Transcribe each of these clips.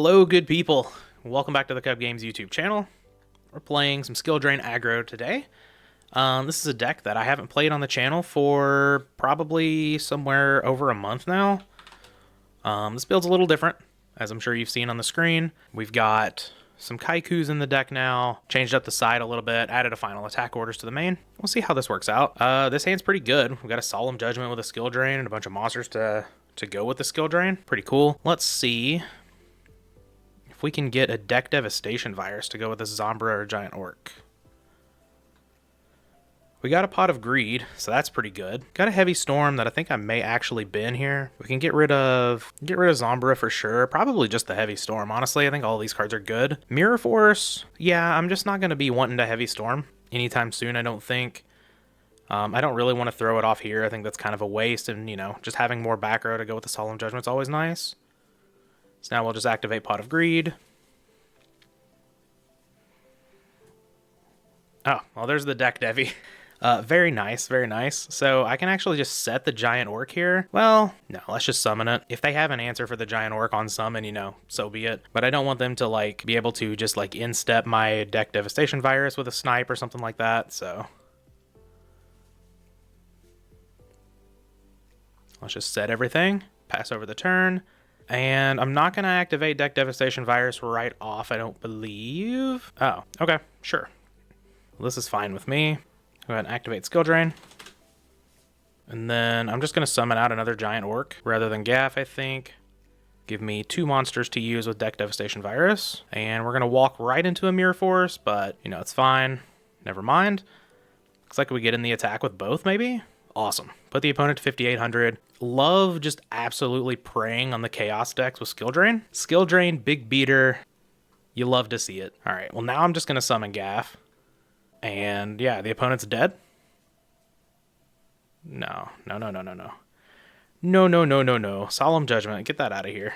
Hello, good people. Welcome back to the Kuhb Games YouTube channel. We're playing some skill drain aggro today. This is a deck that I haven't played on the channel for probably somewhere over a month now. This build's a little different, as I'm sure you've seen on the screen. We've got some Kaikus in the deck now, changed up the side a little bit, added a final attack orders to the main. We'll see how this works out. This hand's pretty good. We've got a Solemn Judgment with a skill drain and a bunch of monsters to go with the skill drain. Pretty cool. Let's see if we can get a deck devastation virus to go with a Zombra or Giant Orc. We got a Pot of Greed, so that's pretty good. Got a Heavy Storm that I think I may actually bin here. We can get rid of Zombra for sure. Probably just the Heavy Storm, honestly. I think all these cards are good. Mirror Force, yeah, I'm just not going to be wanting to Heavy Storm anytime soon, I don't think. I don't really want to throw it off here. I think that's kind of a waste, and, you know, just having more back row to go with the Solemn Judgment's always nice. So now we'll just activate Pot of Greed. Oh, well, there's the deck Devi. Very nice, very nice. So I can actually just set the Giant Orc here. Well, no, let's just summon it. If they have an answer for the Giant Orc on summon, you know, so be it. But I don't want them to, like, be able to just, like, instep my deck Devastation Virus with a Snipe or something like that, so let's just set everything, pass over the turn. And I'm not going to activate Deck Devastation Virus right off, I don't believe. Oh, okay, sure. Well, this is fine with me. Go ahead and activate Skill Drain. And then I'm just going to summon out another Giant Orc rather than Gaff, I think. Give me 2 monsters to use with Deck Devastation Virus. And we're going to walk right into a Mirror Force, but, you know, it's fine. Never mind. Looks like we get in the attack with both, maybe? Awesome. Put the opponent to 5,800. Love just absolutely preying on the Chaos decks with Skill Drain. Skill Drain, big beater. You love to see it. All right, well, now I'm just going to summon Gaff. And, yeah, the opponent's dead? No. No. Solemn Judgment, get that out of here.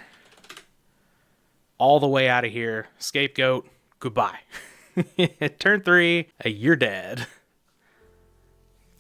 All the way out of here. Scapegoat, goodbye. Turn 3, you're dead.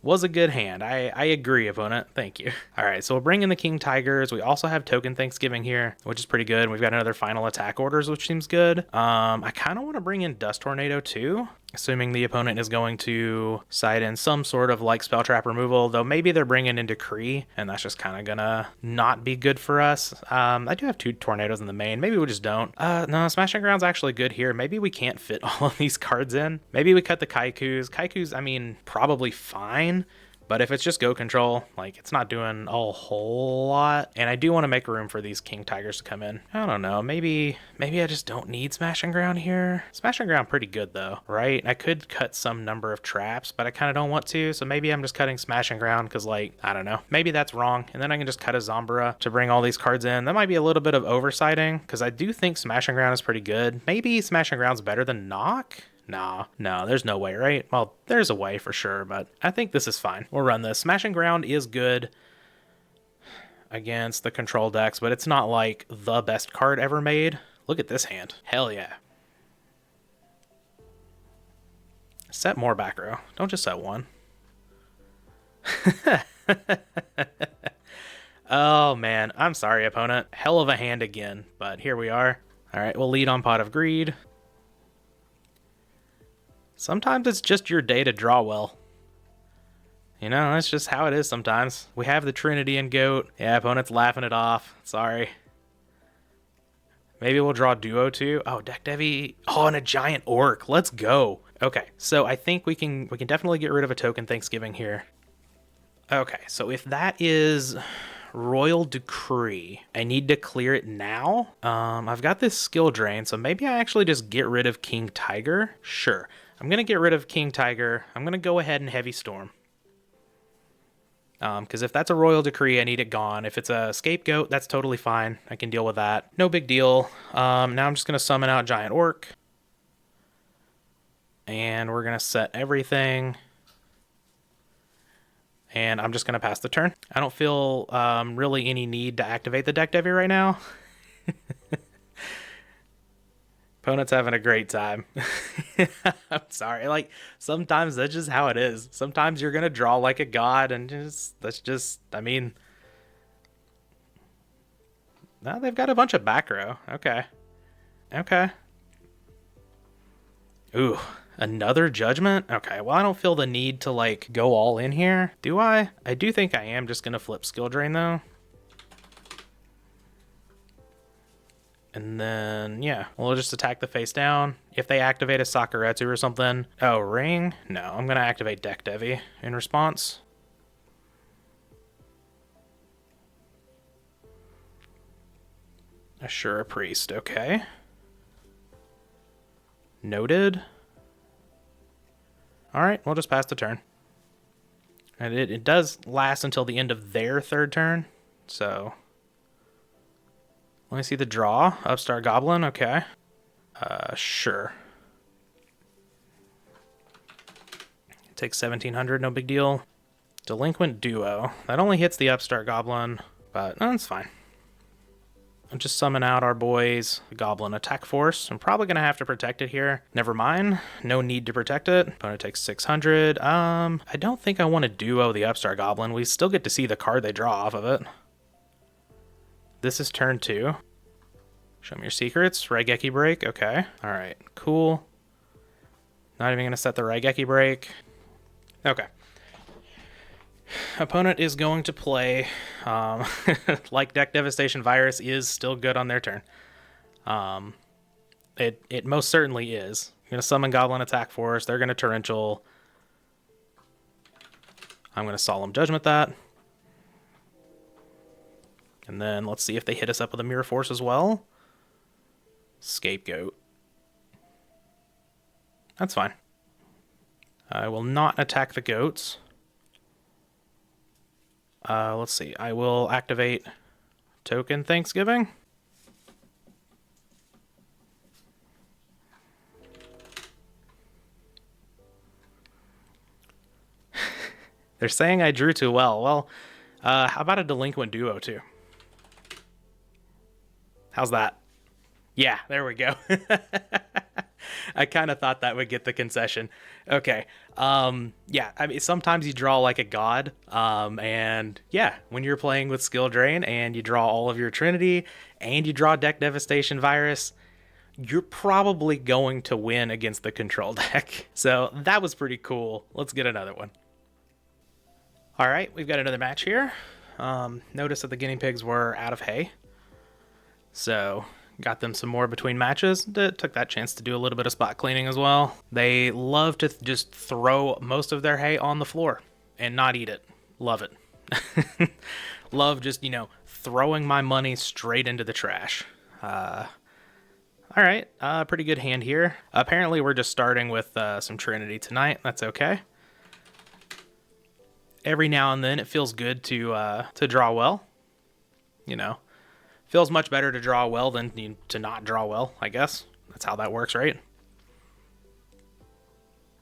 Was a good hand. I agree, opponent. Thank you. All right, so we'll bring in the King Tigers. We also have Token Thanksgiving here, which is pretty good. We've got another final attack orders, which seems good. I kind of want to bring in Dust Tornado too, assuming the opponent is going to side in some sort of like spell trap removal, though maybe they're bringing in Decree, and that's just kind of gonna not be good for us. I do have 2 tornadoes in the main. Maybe we just don't. No, Smashing Ground's actually good here. Maybe we can't fit all of these cards in. Maybe we cut the Kaikus. Kaikus, I mean, probably fine. But if it's just go control, like, it's not doing a whole lot. And I do want to make room for these King Tigers to come in. I don't know. Maybe I just don't need Smashing Ground here. Smashing Ground pretty good, though, right? I could cut some number of traps, but I kind of don't want to. So maybe I'm just cutting Smashing Ground because, like, I don't know. Maybe that's wrong. And then I can just cut a Zombra to bring all these cards in. That might be a little bit of oversighting because I do think Smashing Ground is pretty good. Maybe Smashing Ground's better than Knock? No, there's no way, right? Well, there's a way for sure, but I think this is fine. We'll run this. Smashing Ground is good against the control decks, but it's not like the best card ever made. Look at this hand. Hell yeah. Set more back row. Don't just set one. Oh, man. I'm sorry, opponent. Hell of a hand again, but here we are. All right, we'll lead on Pot of Greed. Sometimes it's just your day to draw well. You know, that's just how it is sometimes. We have the Trinity and Goat. Yeah, opponent's laughing it off. Sorry. Maybe we'll draw Duo too. Oh, Deck Devi. Oh, and a Giant Orc. Let's go. Okay, so I think we can definitely get rid of a Token Thanksgiving here. Okay, so if that is Royal Decree, I need to clear it now. I've got this skill drain, so maybe I actually just get rid of King Tiger. Sure. I'm going to get rid of King Tiger. I'm going to go ahead and Heavy Storm. Because if that's a Royal Decree, I need it gone. If it's a Scapegoat, that's totally fine. I can deal with that. No big deal. Now I'm just going to summon out Giant Orc. And we're going to set everything. And I'm just going to pass the turn. I don't feel really any need to activate the Deck Devi right now. Opponent's having a great time. I'm sorry. Like, sometimes that's just how it is. Sometimes you're going to draw like a god and I mean, now they've got a bunch of back row. Okay. Okay. Ooh, another judgment? Okay, well, I don't feel the need to, like, go all in here. Do I? I do think I am just going to flip skill drain, though. And then, yeah, we'll just attack the face down. If they activate a Sakuretsu or something. Oh, ring? No, I'm going to activate Deck Devi in response. Assure Priest, okay. Noted. Alright, we'll just pass the turn. And it does last until the end of their third turn, so... Let me see the draw. Upstart Goblin, okay. Sure. Take 1700, no big deal. Delinquent Duo. That only hits the Upstart Goblin, but no, that's fine. I'll just summon out our boys, Goblin Attack Force. I'm probably going to have to protect it here. Never mind. No need to protect it. Opponent takes 600. I don't think I want to Duo the Upstart Goblin. We still get to see the card they draw off of it. This is turn 2. Show me your secrets. Raigeki Break. Okay. Alright. Cool. Not even going to set the Raigeki Break. Okay. Opponent is going to play, like Deck Devastation Virus is still good on their turn. It most certainly is. I'm going to summon Goblin Attack Force. They're going to Torrential. I'm going to Solemn Judgment that. And then let's see if they hit us up with a Mirror Force as well. Scapegoat. That's fine. I will not attack the goats. Let's see. I will activate Token Thanksgiving. They're saying I drew too well. Well, how about a Delinquent Duo too? How's that? Yeah, there we go. I kind of thought that would get the concession. Okay. Yeah, I mean, sometimes you draw like a god. And yeah, when you're playing with Skill Drain and you draw all of your Trinity and you draw Deck Devastation Virus, you're probably going to win against the control deck. So that was pretty cool. Let's get another one. All right, we've got another match here. Notice that the guinea pigs were out of hay. So... got them some more between matches. Took that chance to do a little bit of spot cleaning as well. They love to just throw most of their hay on the floor and not eat it. Love it. Love just, you know, throwing my money straight into the trash. All right, pretty good hand here. Apparently we're just starting with some Trinity tonight. That's okay. Every now and then it feels good to draw well, you know. Feels much better to draw well than to not draw well, I guess. That's how that works, right?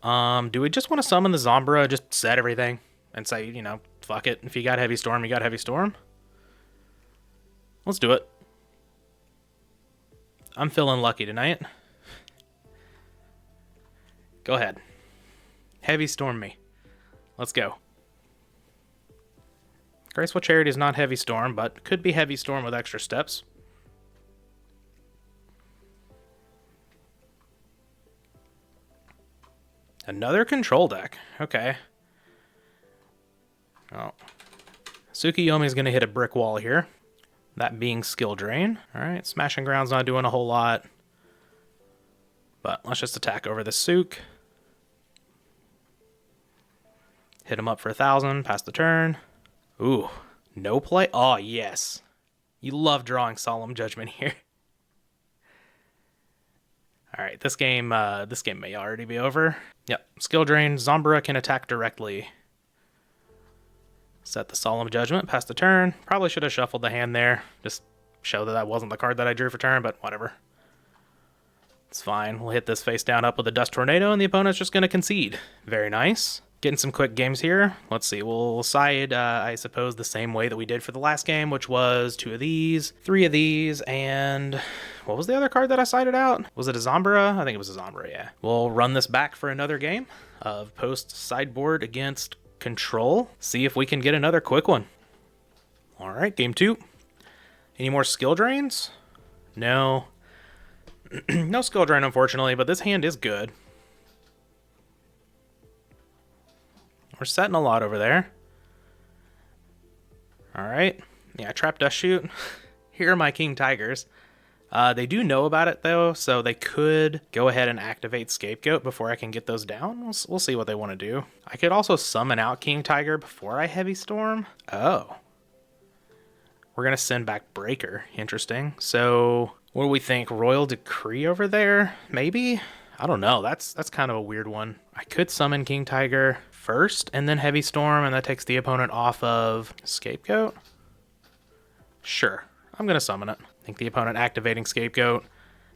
Do we just want to summon the Zombra, just set everything, and say, you know, fuck it. If you got Heavy Storm, you got Heavy Storm? Let's do it. I'm feeling lucky tonight. Go ahead. Heavy Storm me. Let's go. Graceful Charity is not Heavy Storm, but could be Heavy Storm with extra steps. Another control deck. Okay. Oh. Tsukiyomi is going to hit a brick wall here. That being Skill Drain. Alright, Smashing Ground's not doing a whole lot. But let's just attack over the Suk. Hit him up for 1,000, pass the turn. Ooh, no play? Oh, yes. You love drawing Solemn Judgment here. All right, this game may already be over. Yep, Skill Drain. Zombra can attack directly. Set the Solemn Judgment, pass the turn. Probably should have shuffled the hand there. Just show that that wasn't the card that I drew for turn, but whatever. It's fine. We'll hit this face down up with a Dust Tornado, and the opponent's just going to concede. Very nice. Getting some quick games here. Let's see. We'll side, I suppose, the same way that we did for the last game, which was 2 of these, 3 of these, and what was the other card that I sided out? Was it a Zombra? I think it was a Zombra, yeah. We'll run this back for another game of post sideboard against Control. See if we can get another quick one. All right, game 2. Any more skill drains? No. No skill drain, unfortunately, but this hand is good. We're setting a lot over there. All right. Yeah, trap dust shoot. Here are my king tigers. They do know about it, though, so they could go ahead and activate Scapegoat before I can get those down. We'll see what they want to do. I could also summon out King Tiger before I Heavy Storm. Oh. We're going to send back Breaker. Interesting. So, what do we think? Royal Decree over there? Maybe? I don't know. That's kind of a weird one. I could summon King Tiger first and then Heavy Storm, and that takes the opponent off of Scapegoat. Sure. I'm going to summon it. I think the opponent activating Scapegoat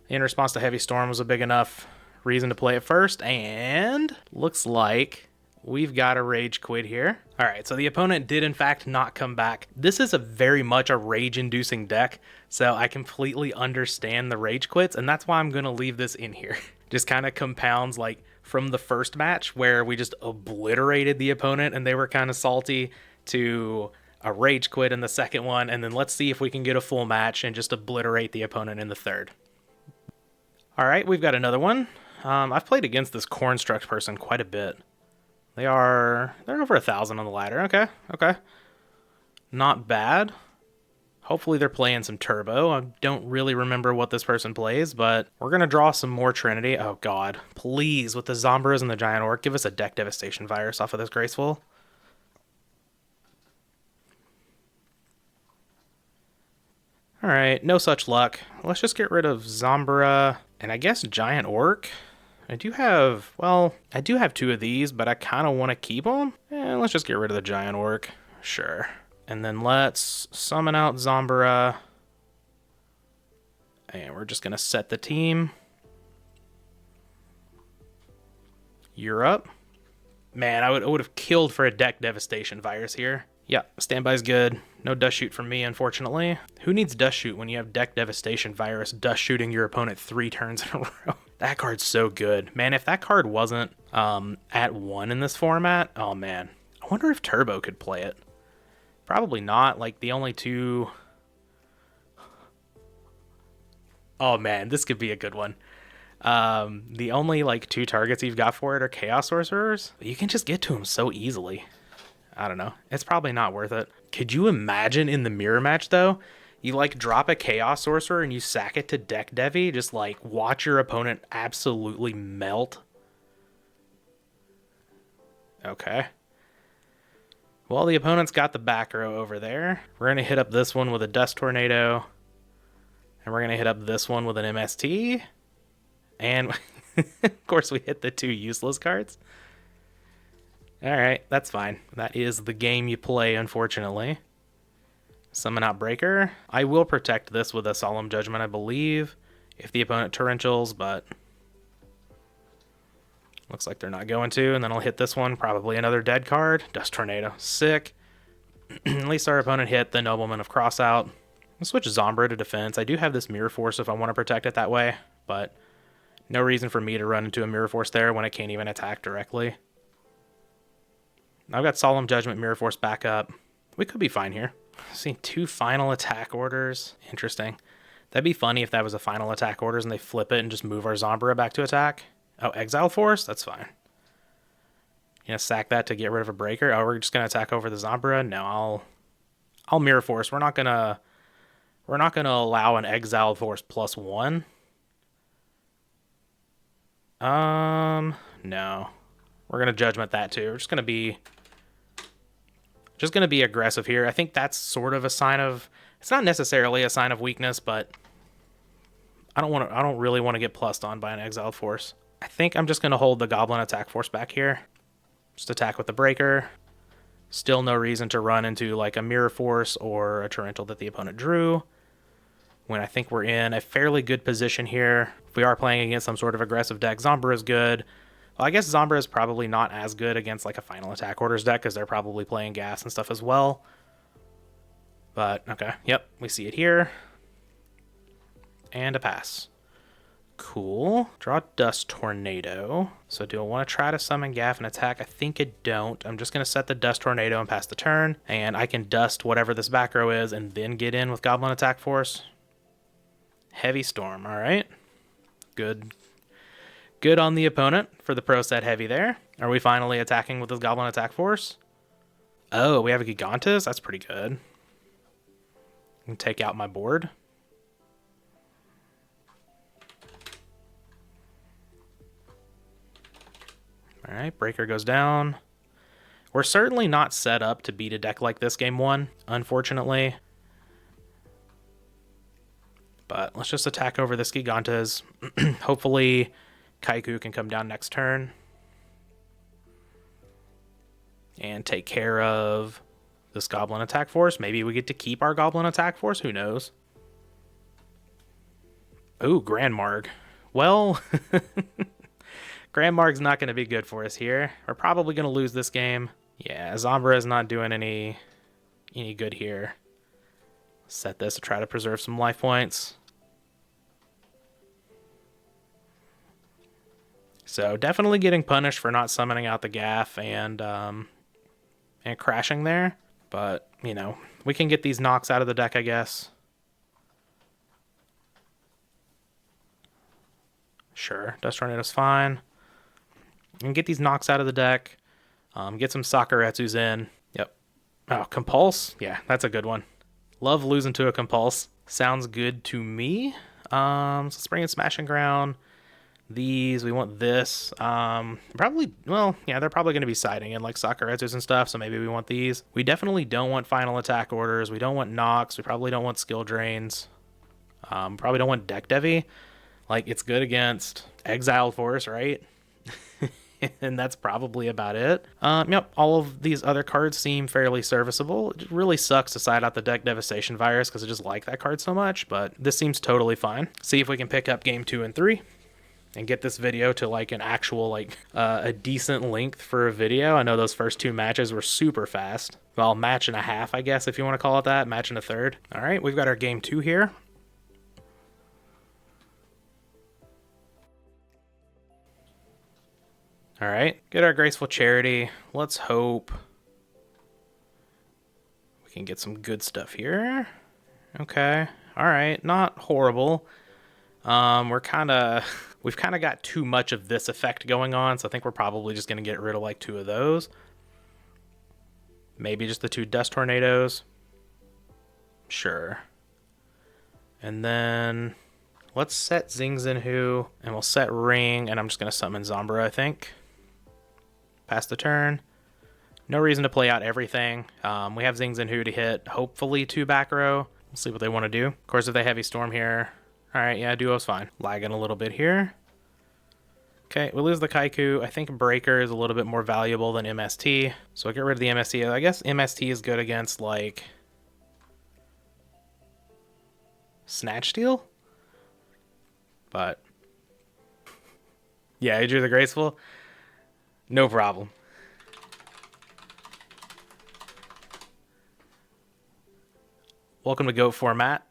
in response to Heavy Storm was a big enough reason to play it first, and looks like we've got a Rage Quit here. All right, so the opponent did in fact not come back. This is a very much a rage-inducing deck, so I completely understand the Rage Quits, and that's why I'm going to leave this in here. Just kind of compounds like from the first match where we just obliterated the opponent and they were kind of salty, to a Rage Quit in the second one, and then let's see if we can get a full match and just obliterate the opponent in the third. All right, we've got another one. I've played against this Cornstruct person quite a bit. They're over 1,000 on the ladder. Okay. Not bad. Hopefully they're playing some Turbo. I don't really remember what this person plays, but we're going to draw some more Trinity. Oh, God. Please, with the Zombras and the Giant Orc, give us a Deck Devastation virus off of this Graceful. All right, no such luck. Let's just get rid of Zombra and I guess Giant Orc. I do have two of these, but I kind of want to keep them. Let's just get rid of the Giant Orc. Sure. And then let's summon out Zombra. And we're just going to set the team. You're up. Man, I would have killed for a Deck Devastation virus here. Yeah, standby's good. No dust shoot from me, unfortunately. Who needs dust shoot when you have Deck Devastation virus dust shooting your opponent 3 turns in a row? That card's so good. Man, if that card wasn't at 1 in this format, oh man. I wonder if Turbo could play it. Probably not. Like, the only two... Oh man, this could be a good one. The only, like, 2 targets you've got for it are Chaos Sorcerers. You can just get to them so easily. I don't know. It's probably not worth it. Could you imagine in the mirror match, though? You, like, drop a Chaos Sorcerer and you sack it to Deck Devi. Just, like, watch your opponent absolutely melt. Okay. Well, the opponent's got the back row over there. We're going to hit up this one with a Dust Tornado. And we're going to hit up this one with an MST. And, of course, we hit the 2 useless cards. Alright, that's fine. That is the game you play, unfortunately. Summon out Breaker. I will protect this with a Solemn Judgment, I believe, if the opponent torrentials, but looks like they're not going to. And then I'll hit this one, probably another dead card. Dust Tornado. Sick. At least our opponent hit the Nobleman of Crossout. I'll switch Zombra to defense. I do have this Mirror Force if I want to protect it that way, but no reason for me to run into a Mirror Force there when I can't even attack directly. I've got Solemn Judgment, Mirror Force back up. We could be fine here. Seeing 2 final attack orders. Interesting. That'd be funny if that was a final attack orders and they flip it and just move our Zombra back to attack. Oh, Exile Force? That's fine. Sack that to get rid of a Breaker. Oh, we're just gonna attack over the Zombra? No, I'll Mirror Force. We're not gonna allow an Exile Force +1. No. We're gonna Judgment that too. We're just gonna be aggressive here. I think that's sort of a sign of, it's not necessarily a sign of weakness, but I don't really want to get plussed on by an Exiled Force. I think I'm just gonna hold the Goblin attack force back here. Just attack with the Breaker. Still no reason to run into like a Mirror Force or a Torrential that the opponent drew, when I think we're in a fairly good position here. If we are playing against some sort of aggressive deck, Zombra is good. Well, I guess Zombra is probably not as good against like a final attack orders deck because they're probably playing gas and stuff as well. But, okay, yep, we see it here. And a pass. Cool. Draw Dust Tornado. So do I want to try to summon Gaff and attack? I think I don't. I'm just going to set the Dust Tornado and pass the turn. And I can dust whatever this back row is and then get in with Goblin Attack Force. Heavy Storm, alright. Good. Good on the opponent for the pro set heavy there. Are we finally attacking with this Goblin Attack Force? Oh, we have a Gigantus? That's pretty good. Can take out my board. Alright, Breaker goes down. We're certainly not set up to beat a deck like this game one, unfortunately. But let's just attack over this Gigantes. Hopefully Kaiku can come down next turn and take care of this Goblin Attack Force. Maybe we get to keep our Goblin Attack Force. Who knows? Ooh, Grand Marg. Well, Grand Marg's not going to be good for us here. We're probably going to lose this game. Yeah, Zombra is not doing any good here. Set this to try to preserve some life points. So definitely getting punished for not summoning out the Gaff and crashing there. But, you know, we can get these knocks out of the deck, I guess. Sure, Dust Tornado's fine. And get these knocks out of the deck. Get some Sakuretsus in. Yep. Oh, Compulse? Yeah, that's a good one. Love losing to a Compulse. Sounds good to me. So let's bring in Smashing Ground. These, we want this. Probably, well, yeah, they're probably going to be siding in like Sakuretsus and stuff, so maybe we want these. We definitely don't want Final Attack Orders. We don't want knocks. We probably don't want Skill Drains. Probably don't want Deck Devi. Like, it's good against Exiled Force, right? And that's probably about it. Yep, all of these other cards seem fairly serviceable. It really sucks to side out the Deck Devastation Virus because I just like that card so much, but this seems totally fine. See if we can pick up game 2 and 3 and get this video to like an actual, like, a decent length for a video. I know those first 2 matches were super fast. Well, match and a half, I guess, if you want to call it that. Match and a third. All right, we've got our game 2 here. All right, get our Graceful Charity. Let's hope we can get some good stuff here. Okay, all right, not horrible. We've kind of got too much of this effect going on, so I think we're probably just going to get rid of like 2 of those. Maybe just the 2 Dust Tornadoes. Sure. And then let's set Zing Zinhu, and we'll set Ring, and I'm just going to summon Zombra, I think. Pass the turn. No reason to play out everything. We have Zing Zinhu to hit, hopefully 2 back row. We'll see what they want to do. Of course, if they Heavy Storm here. All right, yeah, Duo's fine. Lagging a little bit here. Okay, we lose the Kaiku. I think Breaker is a little bit more valuable than MST. So I'll get rid of the MST. I guess MST is good against, like, Snatch Steal? But yeah, I drew the Graceful. No problem. Welcome to GOAT format.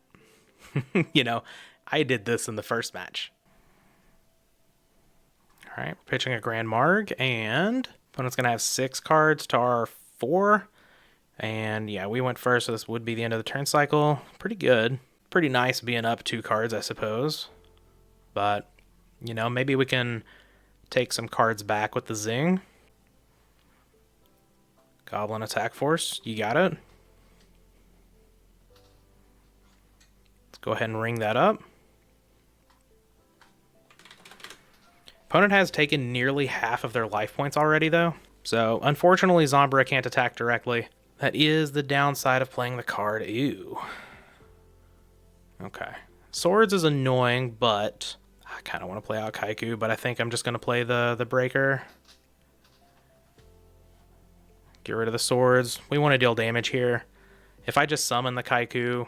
You know, I did this in the first match. All right, we're pitching a Grand Marg, and opponent's going to have 6 cards to our 4. And yeah, we went first, so this would be the end of the turn cycle. Pretty good. Pretty nice being up 2 cards, I suppose. But, you know, maybe we can take some cards back with the Zing. Goblin Attack Force, you got it. Let's go ahead and ring that up. Opponent has taken nearly half of their life points already, though. So, unfortunately, Zombra can't attack directly. That is the downside of playing the card. Ew. Okay. Swords is annoying, but I kind of want to play out Kaiku, but I think I'm just going to play the Breaker. Get rid of the swords. We want to deal damage here. If I just summon the Kaiku,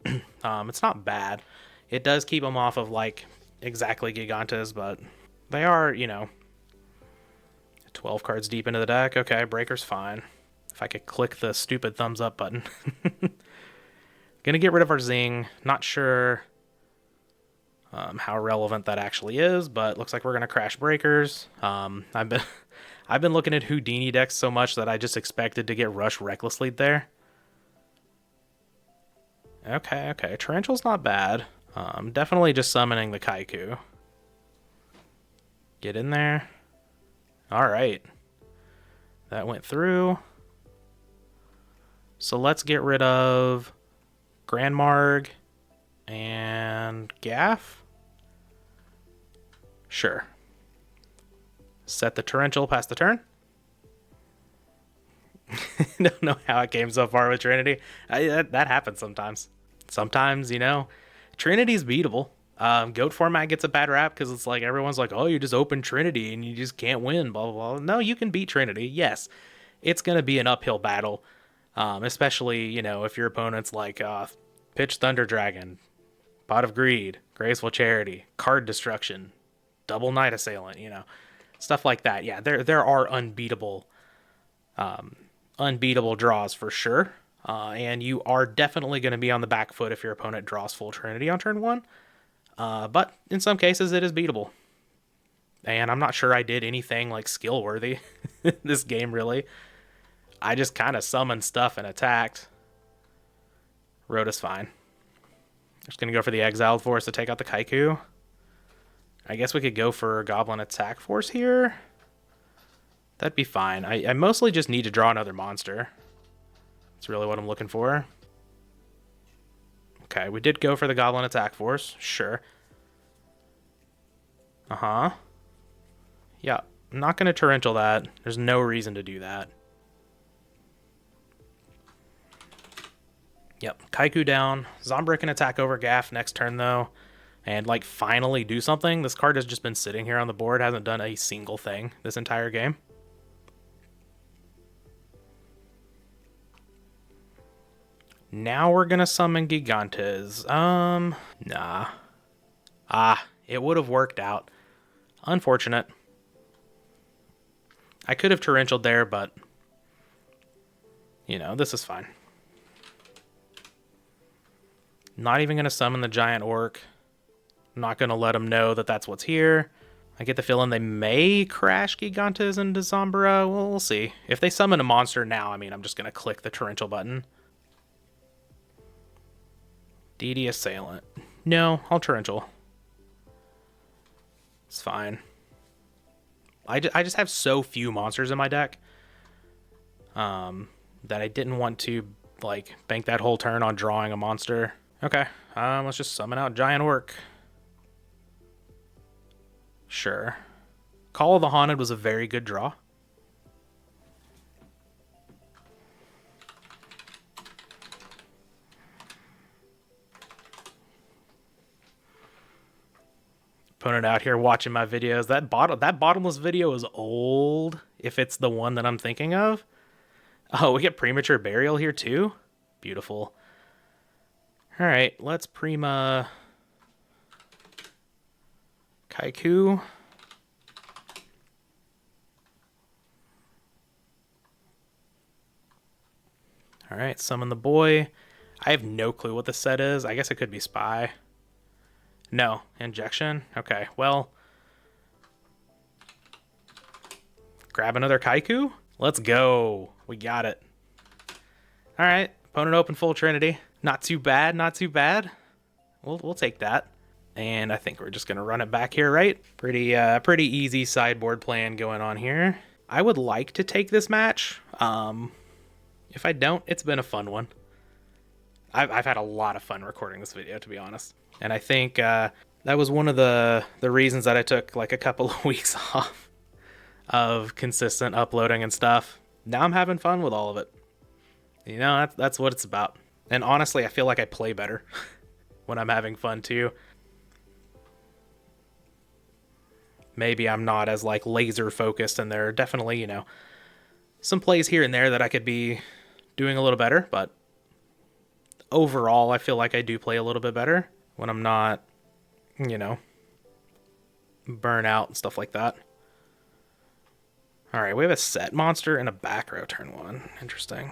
it's not bad. It does keep them off of, like, exactly Gigantes, but they are, you know, 12 cards deep into the deck. Okay, Breaker's fine. If I could click the stupid thumbs up button. Gonna get rid of our Zing. Not sure how relevant that actually is, but looks like we're gonna crash Breakers. I've been looking at Houdini decks so much that I just expected to get Rush recklessly there. Okay, Torrential's not bad. Definitely just summoning the Kaiku. Get in there. All right. That went through. So let's get rid of Grand Marg and Gaff. Sure. Set the Torrential past the turn. Don't know how it came so far with Trinity. That happens sometimes. Sometimes, you know, Trinity's beatable. Goat format gets a bad rap because it's like everyone's like, oh, you just open Trinity and you just can't win, blah, blah, blah. No, you can beat Trinity. Yes, it's going to be an uphill battle, especially, you know, if your opponent's like Pitch Thunder Dragon, Pot of Greed, Graceful Charity, Card Destruction, Double Knight Assailant, you know, stuff like that. Yeah, there are unbeatable draws for sure. And you are definitely going to be on the back foot if your opponent draws full Trinity on turn 1. But in some cases, it is beatable. And I'm not sure I did anything like skill worthy this game, really. I just kind of summoned stuff and attacked. Rhoda's fine. Just going to go for the Exiled Force to take out the Kaiku. I guess we could go for Goblin Attack Force here. That'd be fine. I mostly just need to draw another monster. That's really what I'm looking for. Okay, we did go for the Goblin Attack Force. Sure. Uh-huh. Yeah, I'm not going to Torrential that. There's no reason to do that. Yep, Kaiku down. Zombra can attack over Gaff next turn, though. And, like, finally do something. This card has just been sitting here on the board. Hasn't done a single thing this entire game. Now we're gonna summon Gigantes. Nah. It would have worked out. Unfortunate. I could have Torrentialed there, but, you know, this is fine. Not even gonna summon the Giant Orc. I'm not gonna let them know that that's what's here. I get the feeling they may crash Gigantes into Zombra. Well, we'll see. If they summon a monster now, I mean, I'm just gonna click the Torrential button. DD Assailant. No, I'll Torrential. It's fine. I just have so few monsters in my deck that I didn't want to, like, bank that whole turn on drawing a monster. Okay, let's just summon out Giant Orc. Sure. Call of the Haunted was a very good draw. Opponent out here watching my videos. That bottomless video is old, if it's the one that I'm thinking of. Oh, we get Premature Burial here too? Beautiful. Alright, let's Prima Kaiku. Alright, summon the boy. I have no clue what this set is. I guess it could be Spy. No. Injection? Okay, well. Grab another Kaiku? Let's go. We got it. Alright, opponent open full Trinity. Not too bad, not too bad. We'll take that. And I think we're just going to run it back here, right? Pretty easy sideboard plan going on here. I would like to take this match. If I don't, it's been a fun one. I've had a lot of fun recording this video, to be honest. And I think that was one of the reasons that I took like a couple of weeks off of consistent uploading and stuff. Now I'm having fun with all of it. You know, that's what it's about. And honestly, I feel like I play better when I'm having fun too. Maybe I'm not as like laser focused, and there are definitely, you know, some plays here and there that I could be doing a little better, but overall I feel like I do play a little bit better when I'm not, you know, burn out and stuff like that. Alright, we have a set monster and a back row turn 1. Interesting.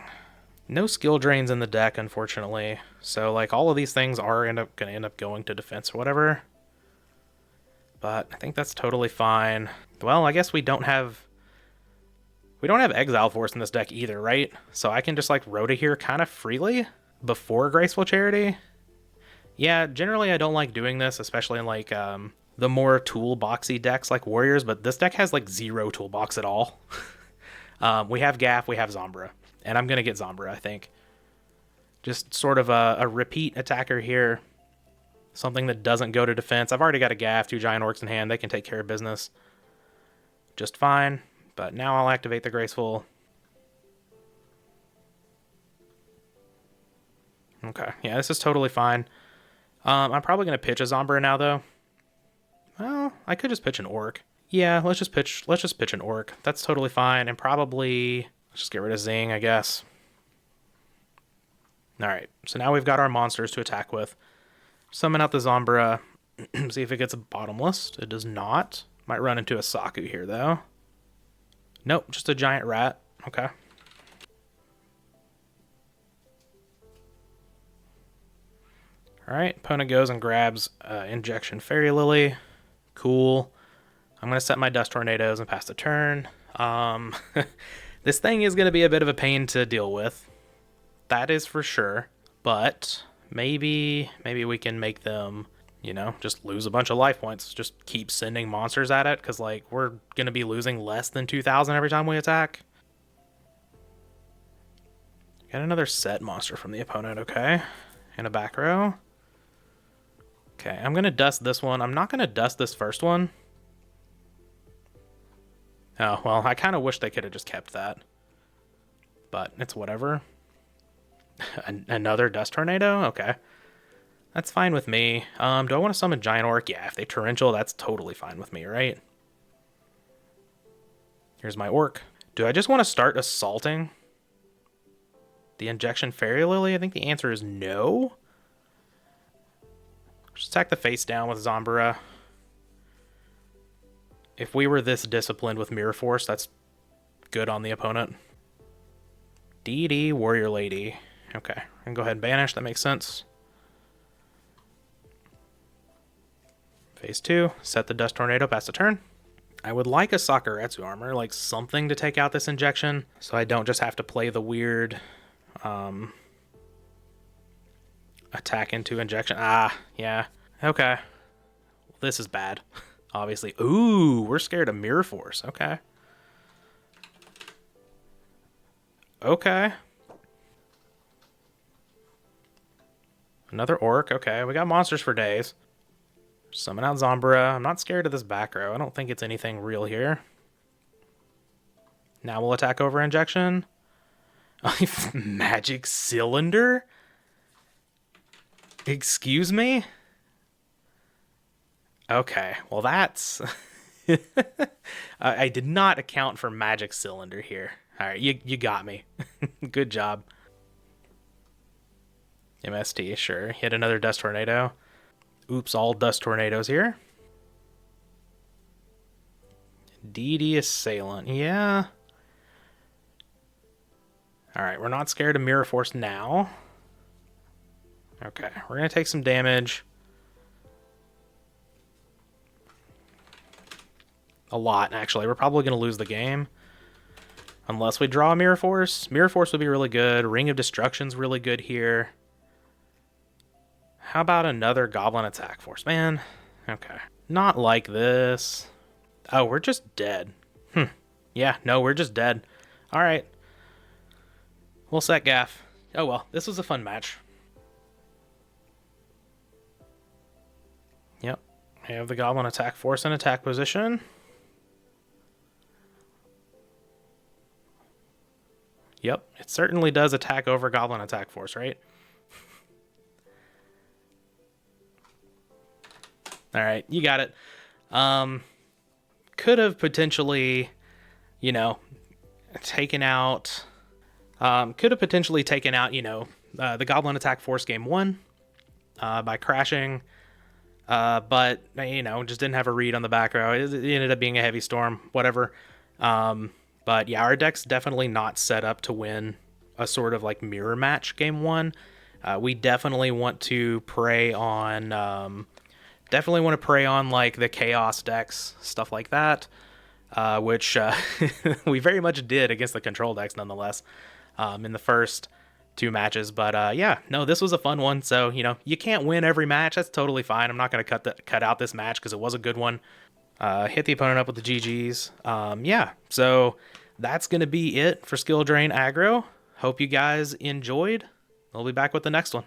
No skill drains in the deck, unfortunately. So, like, all of these things are going to end up going to defense or whatever. But I think that's totally fine. Well, I guess we don't have Exile Force in this deck either, right? So I can just, like, Rhoda here kind of freely before Graceful Charity. Yeah, generally I don't like doing this, especially in, like, the more toolboxy decks like Warriors, but this deck has like zero toolbox at all. We have Gaff, we have Zombra, and I'm going to get Zombra, I think. Just sort of a repeat attacker here. Something that doesn't go to defense. I've already got a Gaff, 2 Giant Orcs in hand. They can take care of business just fine. But now I'll activate the Graceful. Okay, yeah, this is totally fine. I'm probably going to pitch a Zombra now, though. Well, I could just pitch an Orc. Yeah, let's just pitch an Orc. That's totally fine, and probably let's just get rid of Zing, I guess. All right, so now we've got our monsters to attack with. Summon out the Zombra. See if it gets a bottomless. It does not. Might run into a Saku here, though. Nope, just a giant rat. Okay. Alright, opponent goes and grabs Injection Fairy Lily. Cool. I'm going to set my Dust Tornadoes and pass the turn. This thing is going to be a bit of a pain to deal with. That is for sure. But maybe we can make them, you know, just lose a bunch of life points. Just keep sending monsters at it, because, like, we're going to be losing less than 2,000 every time we attack. Got another set monster from the opponent, okay. And a back row. Okay, I'm going to dust this one. I'm not going to dust this first one. Oh, well, I kind of wish they could have just kept that. But it's whatever. Another Dust Tornado? Okay. That's fine with me. Do I want to summon Giant Orc? Yeah, if they Torrential, that's totally fine with me, right? Here's my Orc. Do I just want to start assaulting the Injection Fairy Lily? I think the answer is no. Just attack the face down with Zombra. If we were this disciplined with Mirror Force, that's good on the opponent. DD Warrior Lady. Okay, I'm gonna go ahead and banish. That makes sense. Phase 2, set the Dust Tornado, pass the turn. I would like a Sakuretsu armor, like something to take out this injection, so I don't just have to play the weird attack into injection. Ah, yeah. Okay. This is bad, obviously. Ooh, we're scared of Mirror Force. Okay. Okay. Another Orc. Okay, we got monsters for days. Summon out Zombra. I'm not scared of this back row. I don't think it's anything real here. Now we'll attack over injection. Magic Cylinder? Excuse me? Okay, well that's... I did not account for Magic Cylinder here. Alright, you got me. Good job. MST, sure. Hit another Dust Tornado. Oops, all Dust Tornadoes here. DD Assailant, yeah. Alright, we're not scared of Mirror Force now. Okay, we're going to take some damage. A lot, actually. We're probably going to lose the game. Unless we draw a Mirror Force. Mirror Force would be really good. Ring of Destruction's really good here. How about another Goblin Attack Force? Man, okay. Not like this. Oh, we're just dead. Yeah, no, we're just dead. Alright. We'll set Gaff. Oh well, this was a fun match. Yep. We have the Goblin Attack Force in attack position. Yep, it certainly does attack over Goblin Attack Force, right? Alright, you got it. Could have potentially, you know, taken out... could have potentially taken out, you know, the Goblin Attack Force game 1 by crashing. But, you know, just didn't have a read on the back row. It ended up being a heavy storm, whatever. But yeah, our deck's definitely not set up to win a sort of like mirror match game 1. We definitely want to prey on like the chaos decks, stuff like that, which we very much did against the control decks nonetheless. In the first 2 matches. But yeah, no, this was a fun one. So, you know, you can't win every match. That's totally fine. I'm not going to cut out this match because it was a good one. Hit the opponent up with the GGs. Yeah, so that's going to be it for Skill Drain Aggro. Hope you guys enjoyed. I'll be back with the next one.